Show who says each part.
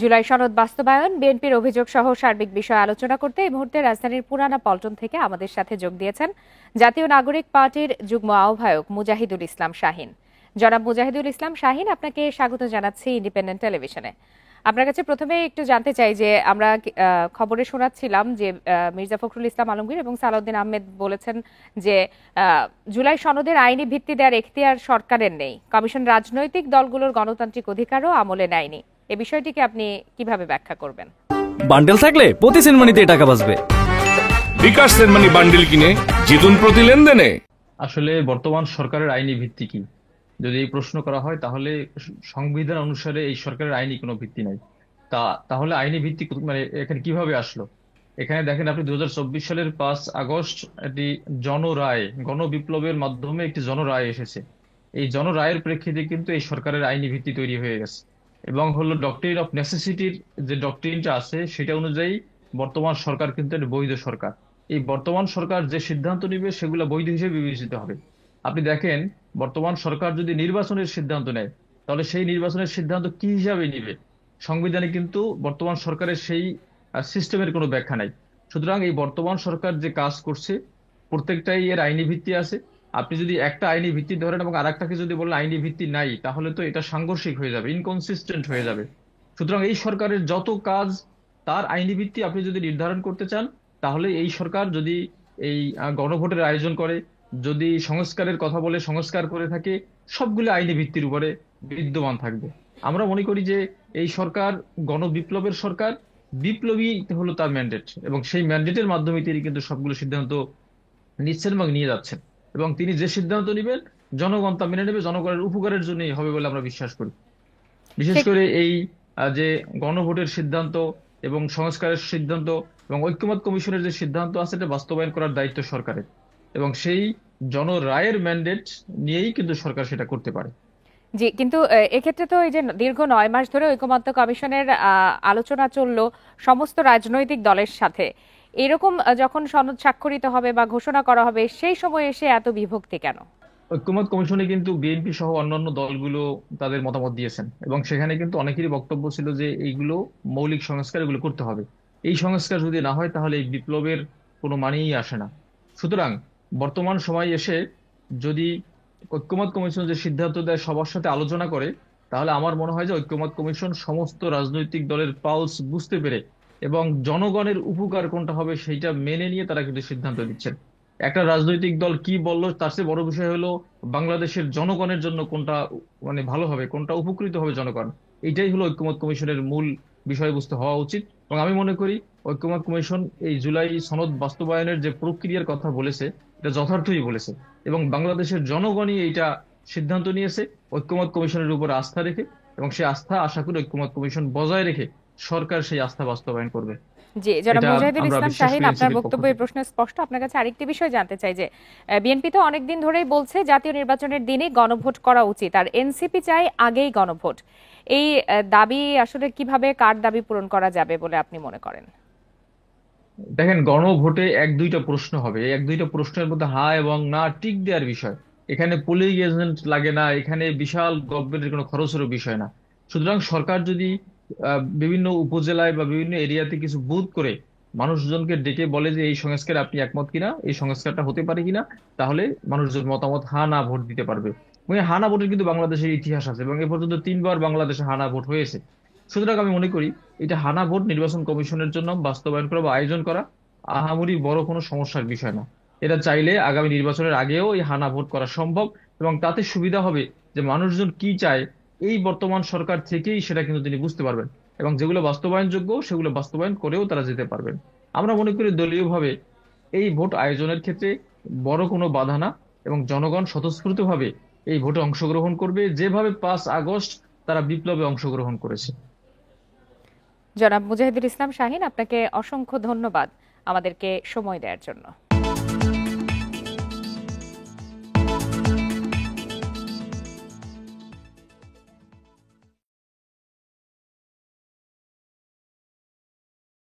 Speaker 1: জুলাই সনদ বাস্তবায়ন, বিএনপির অভিযোগ সহ সার্বিক বিষয় আলোচনা করতে এই মুহূর্তে রাজধানীর পুরানা পল্টন থেকে আমাদের সাথে যোগ দিয়েছেন জাতীয় নাগরিক পার্টির যুগ্ম আহ্বায়ক মুজাহিদুল ইসলাম শাহীন। জনাব মুজাহিদুল ইসলাম শাহীন, আপনাকে স্বাগত জানাচ্ছি ইন্ডিপেন্ডেন্ট টেলিভিশনে। আপনার কাছে প্রথমে একটু জানতে চাই যে আমরা খবরে শোনাচ্ছিলাম যে মির্জা ফখরুল ইসলাম আলমগীর এবং সালাউদ্দিন আহমেদ বলেছেন যে জুলাই সনদের আইনি ভিত্তি দেওয়ার এখতিয়ার সরকারের নেই, কমিশন রাজনৈতিক দলগুলোর গণতান্ত্রিক অধিকারও আমলে নেয়নি। এই বিষয়টিকে আপনি কিভাবে ব্যাখ্যা করবেন?
Speaker 2: বান্ডেল থাকলে প্রতি সেনমানিতে টাকা বাঁচবে।
Speaker 3: বিকাশ সেনমানি বান্ডেল কিনে জিতুন প্রতি লেনদেনে।
Speaker 4: আসলে বর্তমান সরকারের আইনি ভিত্তি কি যদি এই প্রশ্ন করা হয়, তাহলে সংবিধান অনুসারে এই সরকারের আইনি কোনো ভিত্তি নাই। তাহলে আইনি ভিত্তি মানে এখানে কিভাবে আসলো? এখানে দেখেন, আপনি 2024 সালের 5 আগস্ট একটি জনরায়, গণবিপ্লবের মাধ্যমে একটি জনরায় এসেছে। এই জনরায়ের প্রেক্ষিতে কিন্তু এই সরকারের আইনি ভিত্তি তৈরি হয়ে গেছে এবং হলো ডক্ট্রিন অফ নেসেসিটির যে ডক্ট্রিনটা আছে সেটা অনুযায়ী বর্তমান সরকার কিন্তু একটা বৈধ সরকার। এই বর্তমান সরকার যে সিদ্ধান্ত নিবে সেগুলো বৈধ হিসেবে বিবেচিত হবে। আপনি দেখেন, বর্তমান সরকার যদি নির্বাচনের সিদ্ধান্ত নেয়, তাহলে সেই নির্বাচনের সিদ্ধান্ত কি হিসাবে নিবে? সংবিধানে কিন্তু বর্তমান সরকারের সেই সিস্টেমের কোনো ব্যাখ্যা নাই। সুতরাং এই বর্তমান সরকার যে কাজ করছে প্রত্যেকটাই এর আইনি ভিত্তি আছে। আপনি যদি একটা আইনি ভিত্তি ধরেন এবং আরেকটাকে যদি বলেন আইনি ভিত্তি নাই, তাহলে তো এটা সাংঘর্ষিক হয়ে যাবে, ইনকনসিস্টেন্ট হয়ে যাবে। সুতরাং এই সরকারের যত কাজ তার আইনি ভিত্তি আপনি যদি নির্ধারণ করতে চান, তাহলে এই সরকার যদি এই গণভোটের আয়োজন করে, যদি সংস্কারের কথা বলে সংস্কার করে থাকে, সবগুলো আইনি ভিত্তির উপরে বিদ্যমান থাকবে। আমরা মনে করি যে এই সরকার গণবিপ্লবের সরকার, বিপ্লবী হলো তার ম্যান্ডেট এবং সেই ম্যান্ডেটের মাধ্যমে তিনি কিন্তু সবগুলো সিদ্ধান্ত নিচ্ছেন এবং নিয়ে যাচ্ছেন। এবং তিনি যে সিদ্ধান্ত নেবেন জনগণ তা মেনে নেবে, জনগণের উপকারের জন্যই হবে বলে আমরা বিশ্বাস করি। বিশেষ করে এই যে গণভোটের সিদ্ধান্ত এবং সংস্কারের সিদ্ধান্ত এবং ঐক্যমত্য কমিশনের যে সিদ্ধান্ত আছে এটা বাস্তবায়ন করার দায়িত্ব সরকারের এবং সেই জনরায়ের ম্যান্ডেট নিয়েই কিন্তু সরকার সেটা করতে পারে।
Speaker 1: জি, কিন্তু এক্ষেত্রে তো এই যে দীর্ঘ 9 মাস ধরে ঐকমত্য কমিশনের আলোচনা চললো সমস্ত রাজনৈতিক দলের সাথে, এরকম যখন সনদ স্বাক্ষরিত হবে বা ঘোষণা করা হবে সেই সময় এসে এত বিভক্তি কেন?
Speaker 4: ঐক্যমত্য কমিশনে কিন্তু বিএনপি সহ অন্যান্য দলগুলো তাদের মতামত দিয়েছেন এবং সেখানে কিন্তু অনেকেরই বক্তব্য ছিল যে এইগুলো মৌলিক সংস্কার, এগুলো করতে হবে। এই সংস্কার যদি না হয় তাহলে এই বিপ্লবের কোনো মানেই আসে না। সুতরাং বর্তমান সময় এসে যদি ঐক্যমত্য কমিশন যে সিদ্ধান্ত দেয় সবার সাথে আলোচনা করে, তাহলে আমার মনে হয় যে ঐক্যমত্য কমিশন সমস্ত রাজনৈতিক দলের পালস বুঝতে পেরে এবং জনগণের উপকার কোনটা হবে সেইটা মেনে নিয়ে তারা কিন্তু সিদ্ধান্ত দিচ্ছেন। একটা রাজনৈতিক দল কি বললো তার চেয়ে বড় বিষয় হলো বাংলাদেশের জনগণের জন্য কোনটা মানে ভালো হবে, কোনটা উপকৃত হবে জনগণ। এইটাই হলো ঐক্যমত্য কমিশনের মূল বিষয়বস্তু হওয়া উচিত। এবং আমি মনে করি ঐক্যমত্য কমিশন এই জুলাই সনদ বাস্তবায়নের যে প্রক্রিয়ার কথা বলেছে এটা যথার্থই বলেছে এবং বাংলাদেশের জনগণই এইটা সিদ্ধান্ত নিয়েছে ঐক্যমত্য কমিশনের উপর আস্থা রেখে, এবং সেই আস্থা আশা করি ঐক্যমত্য কমিশন বজায় রেখে সরকার সেই আস্থা বাস্তবায়ন করবে।
Speaker 1: জি, জনাব
Speaker 4: এটা
Speaker 1: মুজাহিদুল
Speaker 4: আমরা
Speaker 1: ইসলাম
Speaker 4: বিশ্বাস
Speaker 1: শাহীন,
Speaker 4: করি
Speaker 1: আপনার
Speaker 4: এনসিপির পক্ষ
Speaker 1: বক্তব্য এই
Speaker 4: থেকে।
Speaker 1: প্রশ্নে স্পষ্ট। আপনার কাছে আরেকটি বিষয় জানতে চাই যে বিএনপি তো অনেকদিন ধরেই বলছে জাতীয় নির্বাচনের দিনে গণভোট করা উচিত, আর এনসিপি চাই আগেই গণভোট। এই দাবি আসলে কিভাবে, কার দাবি পূরণ করা যাবে বলে আপনি মনে করেন?
Speaker 4: দেখেন, গণভোটে এক দুইটা প্রশ্ন হবে, এই এক দুইটা প্রশ্নের মধ্যে হ্যাঁ এবং না টিক দেওয়ার বিষয়। এখানে পোলিং এজেন্ট লাগে না, এখানে বিশাল গভর্নমেন্টের কোনো খরচেরও বিষয় না। সুতরাং সরকার যদি বিভিন্ন উপজেলায় বা বিভিন্ন এরিয়াতে কিছু বুথ করে মানুষজনকে ডেকে বলে যে এই সংস্কারে আপনি একমত কিনা, এই সংস্কারটা হতে পারে কিনা, তাহলে মানুষজন মতামত হ্যাঁ না ভোট দিতে পারবে। এবং এই হ্যাঁ না ভোটের কিন্তু বাংলাদেশের ইতিহাস আছে এবং এ পর্যন্ত 3বার বাংলাদেশে হ্যাঁ না ভোট হয়েছে। সুতরাং আমি মনে করি এটা হানা ভোট নির্বাচন কমিশনের জন্য বাস্তবায়ন করা বা আয়োজন করা আহামরি বড় কোনো সমস্যার বিষয় না। এটা চাইলে আগামী নির্বাচনের আগেও এই হানা ভোট করা সম্ভব এবং তাতে সুবিধা হবে যে মানুষজন কি চায় এই বর্তমান সরকার থেকেই সেটা কিন্তু তিনি বুঝতে পারবেন এবং যেগুলো বাস্তবায়নযোগ্য সেগুলো বাস্তবায়ন করেও তারা যেতে পারবেন। আমরা মনে করি দলীয়ভাবে এই ভোট আয়োজনের ক্ষেত্রে বড় কোনো বাধা না এবং জনগণ স্বতঃস্ফূর্তভাবে এই ভোটে অংশগ্রহণ করবে, যেভাবে 5 আগস্ট তারা বিপ্লবে অংশগ্রহণ করেছে।
Speaker 1: জনাব মুজাহিদুল ইসলাম শাহীন, আপনাকে অসংখ্য ধন্যবাদ আমাদেরকে সময় দেওয়ার জন্য।